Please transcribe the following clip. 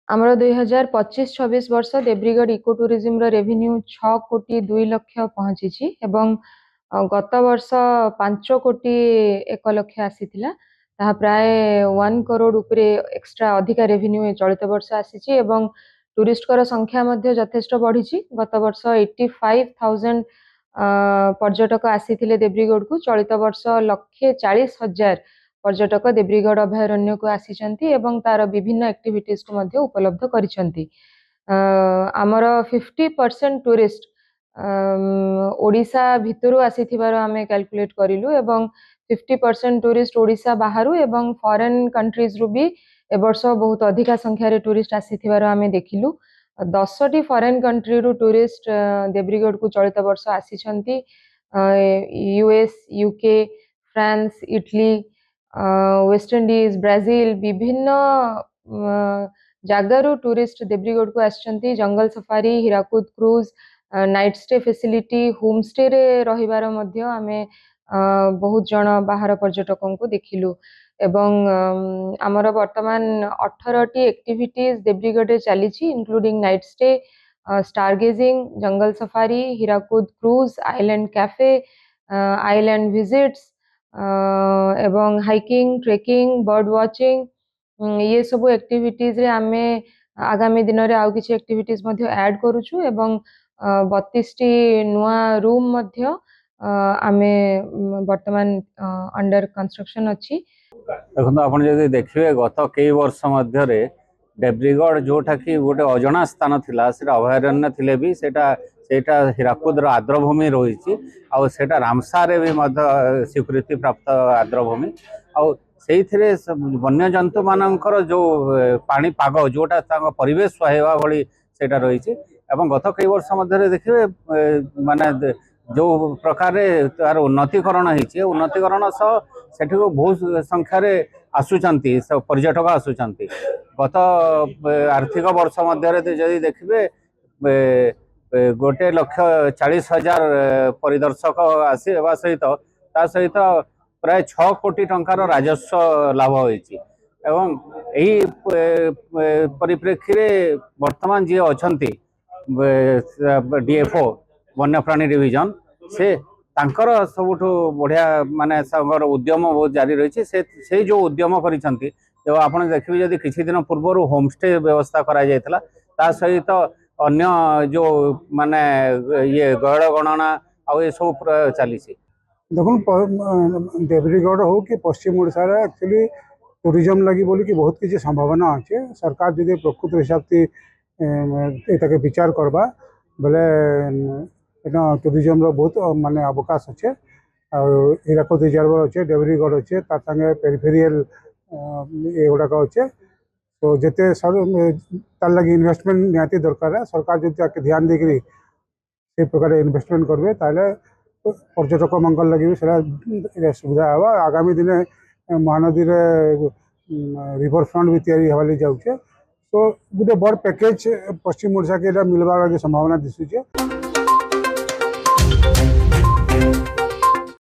ଆମର 2025-26 ବର୍ଷ Debrigarh eco ଟୁରିଜିମର revenue 6 କୋଟି 2 ଲକ୍ଷ ପହଞ୍ଚିଛି ଏବଂ ଗତ ବର୍ଷ 5 କୋଟି 1 ଲକ୍ଷ ଆସିଥିଲା। ତାହା ପ୍ରାୟ 1 କରୋଡ଼ ଉପରେ ଏକ୍ସଟ୍ରା ଅଧିକା ରେଭିନ୍ୟୁ ଚଳିତ ବର୍ଷ ଆସିଛି ଏବଂ ଟୁରିଷ୍ଟଙ୍କର ସଂଖ୍ୟା ମଧ୍ୟ ଯଥେଷ୍ଟ ବଢ଼ିଛି। ଗତ ବର୍ଷ 85,000 ପର୍ଯ୍ୟଟକ ଆସିଥିଲେ ଦେବ୍ରିଗଡ଼କୁ। ଚଳିତ ବର୍ଷ 1,40,000 पर्यटक देब्रिगढ़ अभयारण्य को आसीचंती एवं तार विभिन्न एक्टिविटीज को मध्य उपलब्ध करिसंती। आमर 50% टूरिस्ट ओडिशा भितरु आसीथिबार आमे कैलकुलेट करिलु एवं 50% टूरिस्ट ओडिशा बाहरु एवं फॉरेन कंट्रीज रु भी ए वर्ष बहुत अधिका संख्या रे टूरिस्ट आसीथिबार आमे देखिलु। 10टी फॉरेन कंट्री रु टूरिस्ट देब्रिगढ़ को चलित वर्ष आसीचंती। US, UK, France, Italy, West Indies, Brazil विभिन्न जगारू टूरिस्ट देब्रिगढ़ को आसचंती। Jungle safari, Hirakud cruise, night stay facility, home stay रे रहिबार मध्य आमे बहुत जन बाहर पर्यटकों को देखिलु एवं आमर वर्तमान 18टी एक्टिविटीज देब्रिगढ़ चली including night stay, stargazing, jungle safari, Hirakud cruise, island cafe, island visits एवं हाइकिंग, ट्रेकिंग, बर्ड वाचिंग ये सब एक्टिविटीज रे आमे आगामी दिन रे आउ किछि एक्टिविटीज मध्य ऐड करूछु एवं 32टी नुआ रूम मध्य आमे वर्तमान अंडर कंस्ट्रक्शन अछि। देखो आपण जदि देखिबे गत कई वर्ष मध्य रे देब्रिगढ़ जोटा कि गोटे अजଣା स्थान थिला सेटा अभयारण्य थिले भी सेटा हीराकुद आर्द्रभूमि रही रामसार भी स्वीकृति प्राप्त आर्द्रभूमि से वन्य जंतु मानकर जो पाग जोटा परिवेश सुहाइबा भली सेटा रही गत कई वर्ष मध्य देखिए माने जो प्रकार तार उन्नतीकरण होती उन्नतीकरण सह सेठी बहुत संख्यार आसुचंती पर्यटक आसुचंती। गत आर्थिक वर्ष मध्य जदि देखिए 1,40,000 परिदर्शक आसवा सहित सहित प्राय 6 कोटी टंकार राजस्व लाभ होती एवं यही परिप्रेक्षी रे वर्तमान जी अच्छी डीएफओ वन्यप्राणी डिविजन से तांकर सबुठ बढ़िया माने उद्यम बहुत जारी रही से जो उद्यम करिसंती जो आपण देखिबे जदि किछि दिन पूर्व होमस्टे व्यवस्था करा जायतला ता सहित अन्य जो माने ये गैड़ गणना आ ये सब चली देखो देब्रिगढ़ हो कि पश्चिम ओडिशा रे एक्चुअली टूरिज्म लगी बोली कि बहुत किसी संभावना अच्छे। सरकार जदि प्रकृत हिसाब से एटाके विचार करबा बेले एटा टूरिज्म रो बहुत माने अवकाश अच्छे। हीराकुद रिजर्व अच्छे, देब्रिगढ़ अच्छे, तार संगे पेरिफेरियल ये गुड़ाक अच्छे। तो जिते तार लगी इन्वेस्टमेंट निहाती दरकार है। सरकार जो ध्यान देकर से प्रकार इन्वेस्टमेंट करेंगे ताले पर्यटक मंगल लगी भी सुविधा है। आगामी दिन महानदी रिवर फ्रंट भी तैयारी हवाली जाऊे। तो गोटे बड़ पैकेज पश्चिम ओडिशा के मिलवार संभावना दिशुचे।